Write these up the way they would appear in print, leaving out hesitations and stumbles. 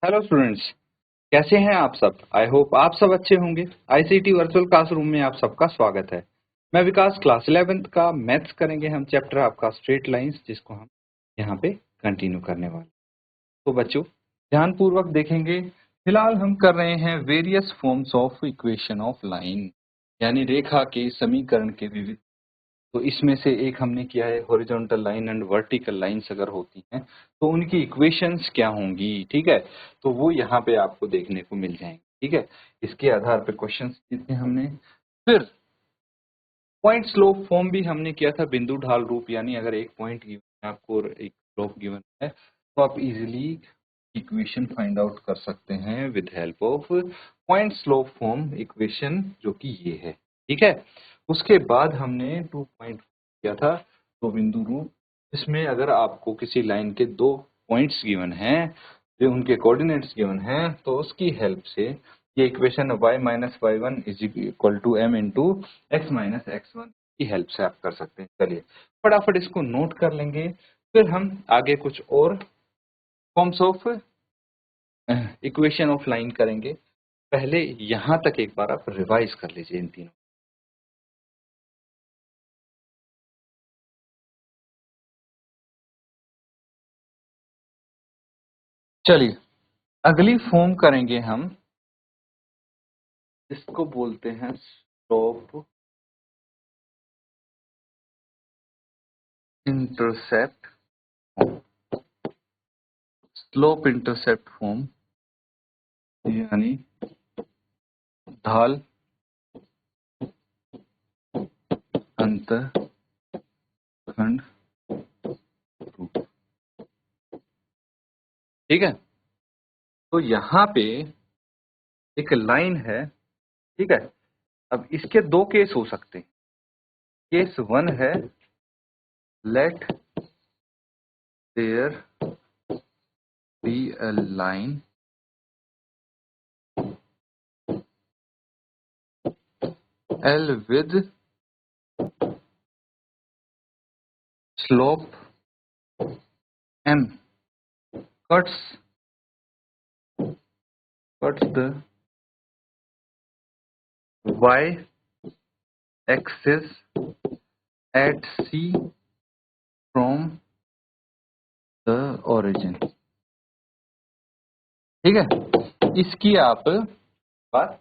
Hello students, कैसे हैं आप सब। आई होप आप सब अच्छे होंगे। आईसीटी वर्चुअल क्लासरूम में आप सबका स्वागत है। मैं विकास, क्लास 11th का मैथ्स करेंगे हम चैप्टर आपका स्ट्रेट लाइंस, जिसको हम यहाँ पे कंटिन्यू करने वाले। तो बच्चों ध्यानपूर्वक देखेंगे। फिलहाल हम कर रहे हैं various forms of equation of line, यानी रेखा के समीकरण के विविध। तो इसमें से एक हमने किया है horizontal line and vertical lines अगर होती हैं तो उनकी इक्वेशंस क्या होंगी। ठीक है, तो वो यहाँ पे आपको देखने को मिल जाएंगे। ठीक है, इसके आधार पे क्वेश्चंस किए हमने। फिर पॉइंट स्लोप फॉर्म भी हमने किया था, बिंदु ढाल रूप, यानी अगर एक पॉइंट गिवन है आपको और एक स्लोप गिवन है तो आप इजीली इक्वेशन फाइंड आउट कर सकते हैं with help of point slope form equation, जो कि ये है। ठीक है, उसके बाद हमने 2 पॉइंट किया था, दो बिंदु रूप, इसमें अगर आपको किसी लाइन के दो पॉइंट्स गिवन हैं, जो उनके कोऑर्डिनेट्स गिवन हैं, तो उसकी हेल्प से ये equation y minus Y one is equal to m into X minus X one की हेल्प से आप कर सकते हैं। चलिए फटाफट इसको नोट कर लेंगे, फिर हम आगे कुछ और forms of equation of line करेंगे। पहले यहां तक एक बार आप रिवाइज कर लीजिए इन तीनों। चलिए अगली फॉर्म करेंगे हम, इसको बोलते हैं slope intercept. Slope intercept form यानी ढाल अंतःखंड रूप। ठीक है, तो यहाँ पे एक लाइन है। ठीक है, अब इसके दो केस हो सकते हैं। केस वन है, let there be a line L with slope M cuts the y axis at C from the origin। ठीक है, इसकी आप बात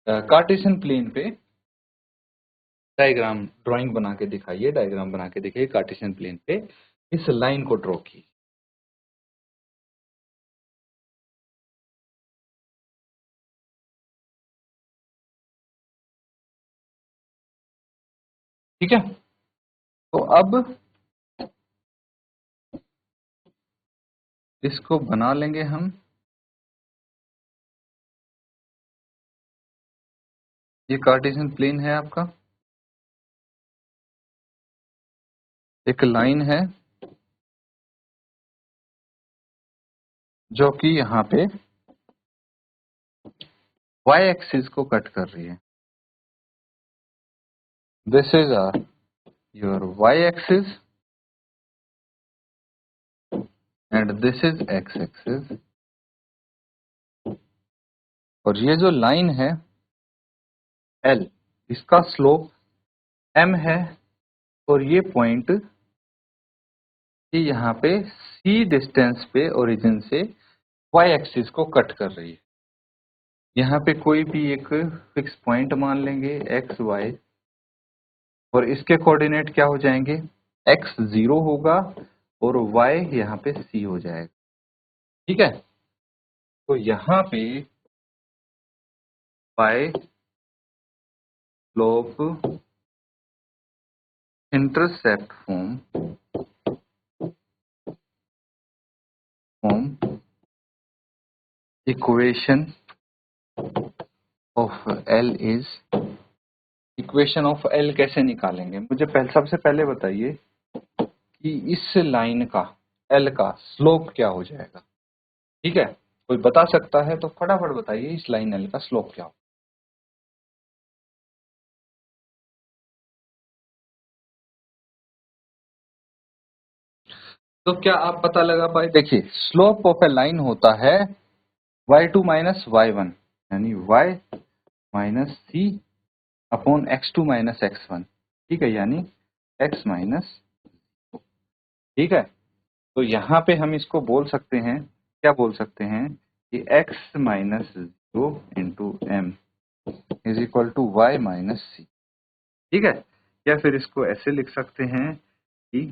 कार्टेशियन प्लेन पे डायग्राम ड्राइंग बना के दिखाइए, डायग्राम बना के दिखाइए कार्टेशियन प्लेन पे इस लाइन को ड्रॉ कीजिए। ठीक है, तो अब इसको बना लेंगे हम। ये कार्टेशियन प्लेन है आपका, एक लाइन है जो कि यहाँ पे y एक्सिस को कट कर रही है। This is your y axis and this is x axis, और ये जो लाइन है L, इसका स्लोप m है, और ये पॉइंट यहाँ पे c डिस्टेंस पे ओरिजिन से y एक्सिस को कट कर रही है। यहाँ पे कोई भी एक फिक्स पॉइंट मान लेंगे x y, और इसके कोऑर्डिनेट क्या हो जाएंगे, x 0 होगा और y यहाँ पे c हो जाएगा। ठीक है, तो यहाँ पे y slope intercept form equation of L is, equation of L कैसे निकालेंगे, मुझे सबसे पहले बताइए कि इस लाइन का L का स्लोप क्या हो जाएगा। ठीक है, कोई बता सकता है तो फटाफट बताइए, इस लाइन L का स्लोप क्या हो। तो क्या आप पता लगा पाए, देखिए स्लोप ऑफ ए लाइन होता है y2 माइनस y1 यानी y minus c upon x2 minus x1, ठीक है, यानी x माइनस, ठीक है। तो यहाँ पे हम इसको बोल सकते हैं, क्या बोल सकते हैं कि x minus 0 into m is equal to y minus c, ठीक है। या फिर इसको ऐसे लिख सकते हैं कि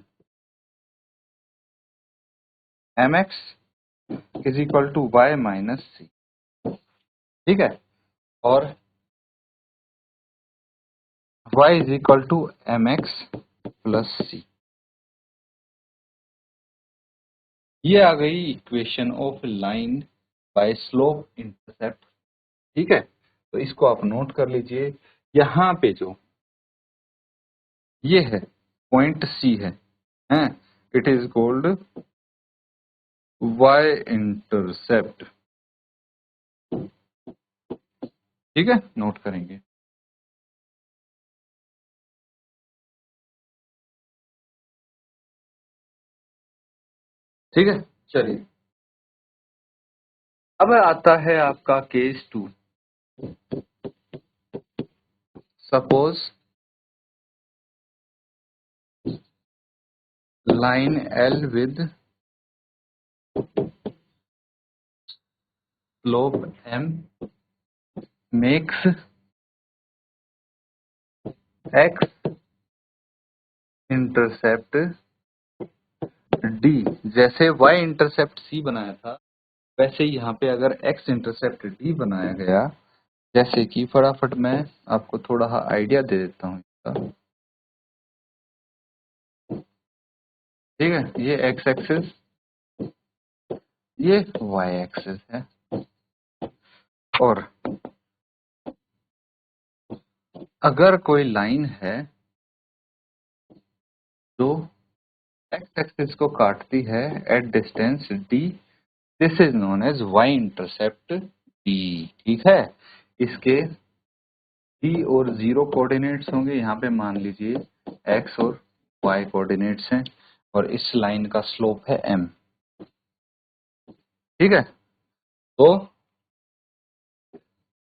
mx is equal to y minus c, ठीक है, और y is equal to mx plus c. ये आ गई equation of line by slope intercept, ठीक है। तो इसको आप नोट कर लीजिए। यहाँ पे जो ये है पॉइंट सी है, हैं, it is called y intercept, ठीक है, नोट करेंगे। ठीक है, चलिए अब आता है आपका case 2। Suppose line L with slope m makes x intercept d, जैसे y इंटरसेप्ट c बनाया था वैसे ही यहाँ पे अगर x इंटरसेप्ट d बनाया गया, जैसे कि फटाफट मैं आपको थोड़ा आइडिया दे देता हूँ इसका, ठीक है। ये x एक्सिस, ये y एक्सिस है, और अगर कोई लाइन है जो x एक्सिस को काटती है at distance d, this is known as y intercept d, ठीक है। इसके d और 0 कोऑर्डिनेट्स होंगे, यहाँ पे मान लीजिए x और y कोऑर्डिनेट्स हैं, और इस लाइन का स्लोप है m, ठीक है। तो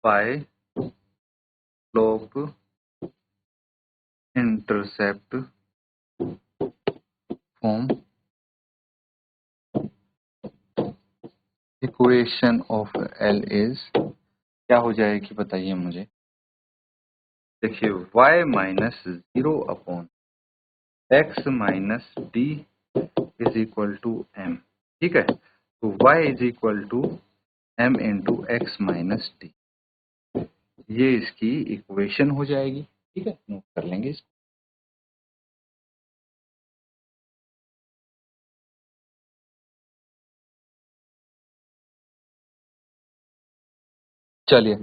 by slope intercept form equation of L is, क्या हो जाएगी बताइए मुझे। देखिए y minus 0 upon x minus d is equal to m, ठीक है। तो y is equal to m into X minus D, ये इसकी इक्वेशन हो जाएगी, ठीक है, नोट कर लेंगे इसको। चलिए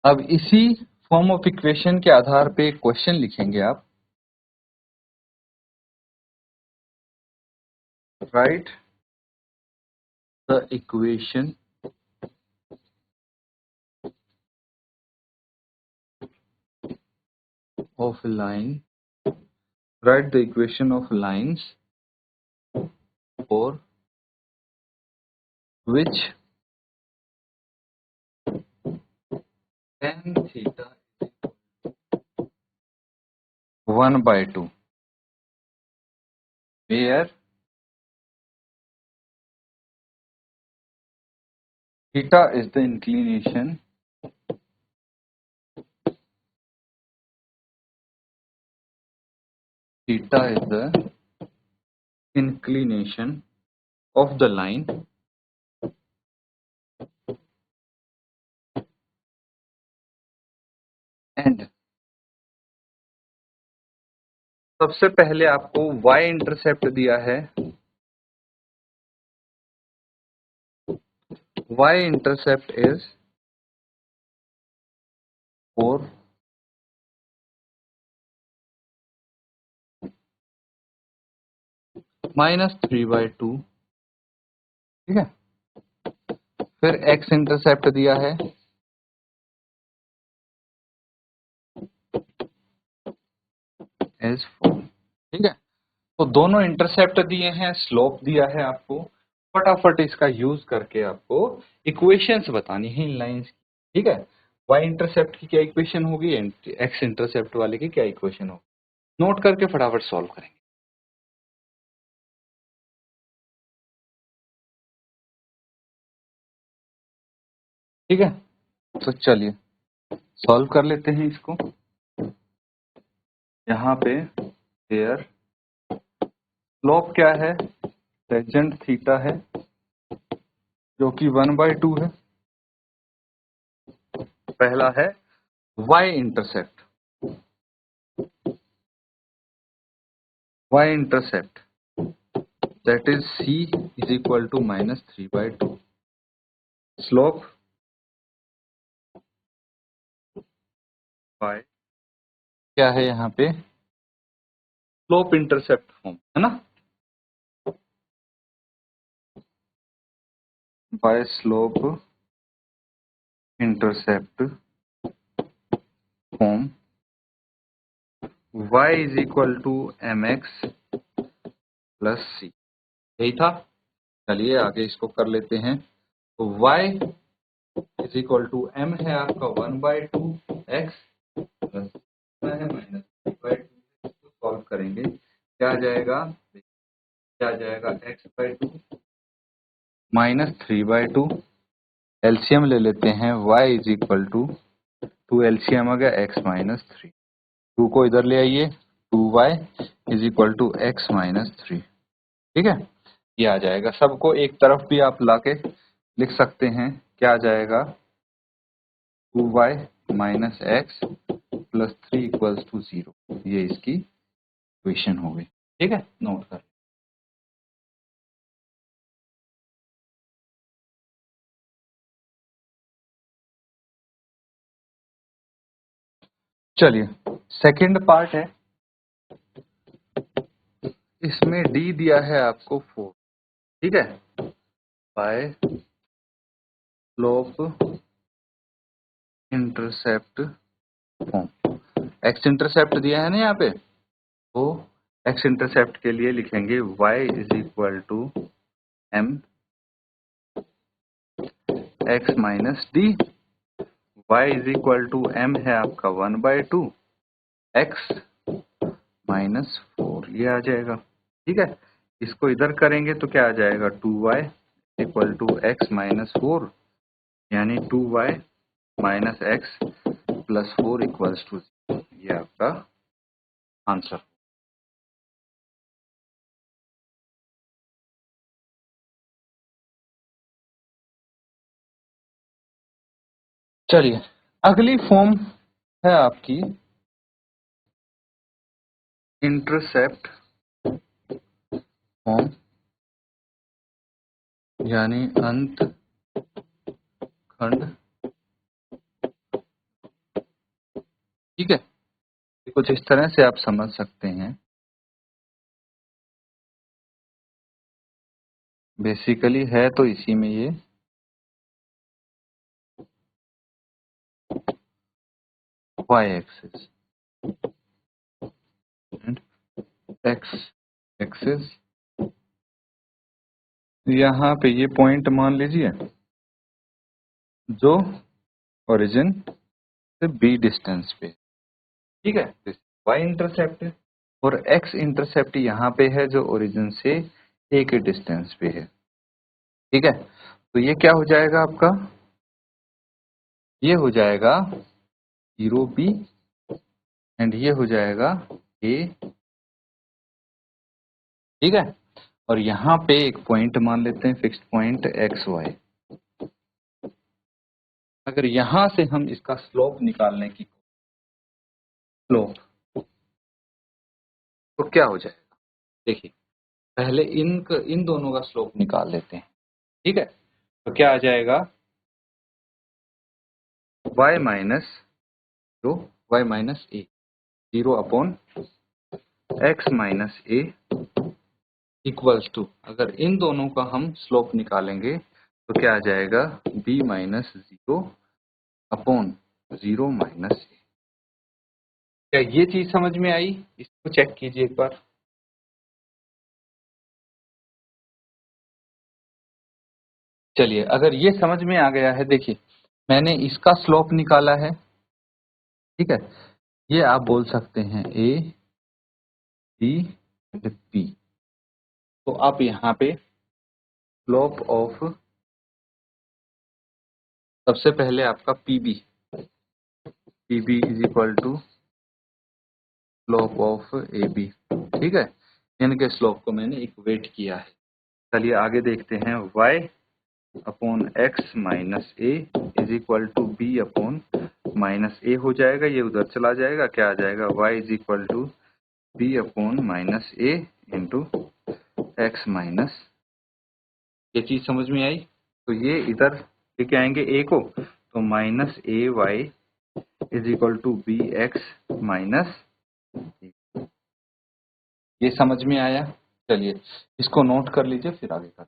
अब इसी फॉर्म ऑफ इक्वेशन के आधार पे क्वेश्चन लिखेंगे आप। Right the equation of line, write the equation of lines for which tan theta 1 by 2, where theta is the inclination, theta is the inclination of the line and सबसे पहले आपको y intercept दिया है, y intercept is 4 minus 3/2, ठीक है। फिर x intercept दिया है इज 4, ठीक है। तो दोनों इंटरसेप्ट दिए हैं, स्लोप दिया है आपको फटाफट इसका यूज करके आपको इक्वेशंस बतानी है इन लाइंस की, ठीक है। वाई इंटरसेप्ट की क्या इक्वेशन होगी, एक्स इंटरसेप्ट वाले की क्या इक्वेशन होगी, नोट करके फटाफट सॉल्व करेंगे। ठीक है, तो चलिए सॉल्व कर लेते हैं इसको। यहाँ पे हेयर स्लोप क्या है, टेंजेंट थीटा है जो कि 1/2 है। पहला है Y intercept, Y intercept that is c is equal to -3/2। Slope y क्या है यहाँ पे, स्लोप इंटरसेप्ट फॉर्म है ना, by slope intercept form y is equal to mx plus c, यही था। चलिए आगे इसको कर लेते हैं। तो y is equal to m है आपका 1/2 x प्लस है -3/2, इसको सॉल्व करेंगे क्या आ जाएगा, क्या आ जाएगा x/2 -3/2। एलसीएम ले लेते हैं, y is equal to LCM आ गया x-3, 2 को इधर ले आइए, 2y is equal to x-3, ठीक है। ये आ जाएगा, सबको एक तरफ भी आप लाके लिख सकते हैं, क्या आ जाएगा 2y minus X plus 3 equals to 0, ये इसकी इक्वेशन हो गई, ठीक है। नोट कर, चलिए सेकंड पार्ट है, इसमें d दिया है आपको 4, ठीक है, by slope intercept form. X intercept दिया है ना यहाँ पे, तो एक्स इंटरसेप्ट के लिए लिखेंगे y is equal to m x minus D, y is equal to m है आपका 1/2 x माइनस 4, ये आ जाएगा, ठीक है। इसको इधर करेंगे तो क्या आ जाएगा 2y equal to x minus 4, यानी 2y minus X plus 4 equals to, ये आपका आंसर। चलिए अगली फॉर्म है आपकी इंटरसेप्ट फॉर्म, यानी अंत खंड, ठीक है। कुछ इस तरह से आप समझ सकते हैं, बेसिकली है तो इसी में ये y axis and x axis, यहाँ पे ये पॉइंट मान लीजिए जो ओरिजिन से b डिस्टेंस पे, ठीक है, y इंटरसेप्ट है, और x इंटरसेप्ट यहाँ पे है जो ओरिजिन से a के डिस्टेंस पे है, ठीक है। तो ये क्या हो जाएगा आपका, ये हो जाएगा 0b एंड ये हो जाएगा a, ठीक है। और यहाँ पे एक पॉइंट मान लेते हैं, फिक्स्ड पॉइंट एक्स वाई। अगर यहां से हम इसका स्लोप निकालने की, स्लोप तो क्या हो जाएगा, देखिए पहले इन दोनों का स्लोप निकाल लेते हैं, ठीक है। तो क्या आ जाएगा y माइनस जो y minus A, 0/x-a equals to, अगर इन दोनों का हम स्लोप निकालेंगे तो क्या आ जाएगा b माइनस 0/0 माइनस ए। क्या ये चीज समझ में आई, इसको चेक कीजिए एक बार। चलिए, अगर ये समझ में आ गया है, देखिए मैंने इसका स्लोप निकाला है, ठीक है। ये आप बोल सकते हैं ए बी पी। तो आप यहाँ पे स्लोप ऑफ, सबसे पहले आपका PB is equal to slope of A B, ठीक है। इनके स्लोप को मैंने इक्वेट किया है। चलिए आगे देखते हैं। y upon x minus a is equal to B upon minus a हो जाएगा, ये उधर चला जाएगा, क्या आ जाएगा, y is equal to B upon minus A into X minus. ये चीज समझ में आई? तो ये इधर लेके आएंगे a को, तो minus a y is equal to b x minus, ये समझ में आया? चलिए इसको नोट कर लीजिए, फिर आगे कर।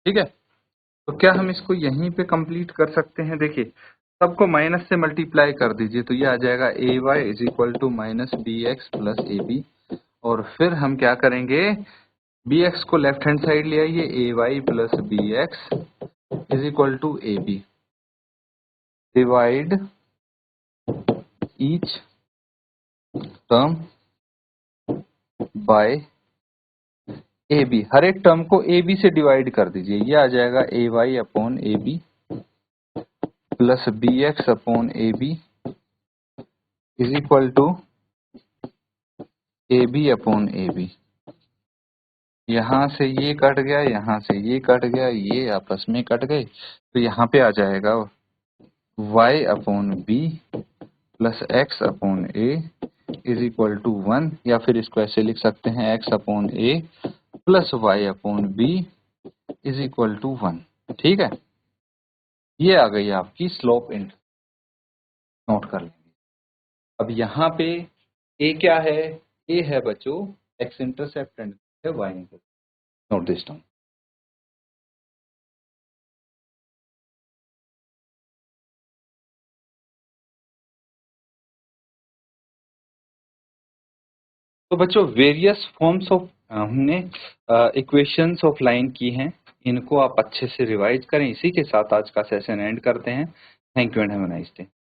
ठीक है, तो क्या हम इसको यहीं पे कंप्लीट कर सकते हैं? देखिए सबको माइनस से मल्टीप्लाई कर दीजिए, तो ये आ जाएगा a y is equal to minus b x plus a b. और फिर हम क्या करेंगे, बी एक्स को लेफ्ट हैंड साइड ले आइए, a y plus b x is equal to a b. Divide each term by a b, हर एक टर्म को ए बी से डिवाइड कर दीजिए। ये आ जाएगा a y upon a b plus b x upon a b is equal to a b upon a b. यहाँ से ये कट गया, यहाँ से ये कट गया, ये आपस में कट गए, तो यहाँ पे आ जाएगा y upon b plus x upon a is equal to 1, या फिर इसको ऐसे लिख सकते हैं x upon a plus y upon b is equal to 1। ठीक है, ये आ गई आपकी स्लोप इंट, नोट कर लेंगे। अब यहाँ पे a क्या है? a है बच्चों x intercept and y intercept. Note this down. तो बच्चों वेरियस फॉर्म्स ऑफ हमने इक्वेशंस ऑफ लाइन की हैं, इनको आप अच्छे से रिवाइज करें। इसी के साथ आज का सेशन एंड करते हैं। Thank you and have a nice day.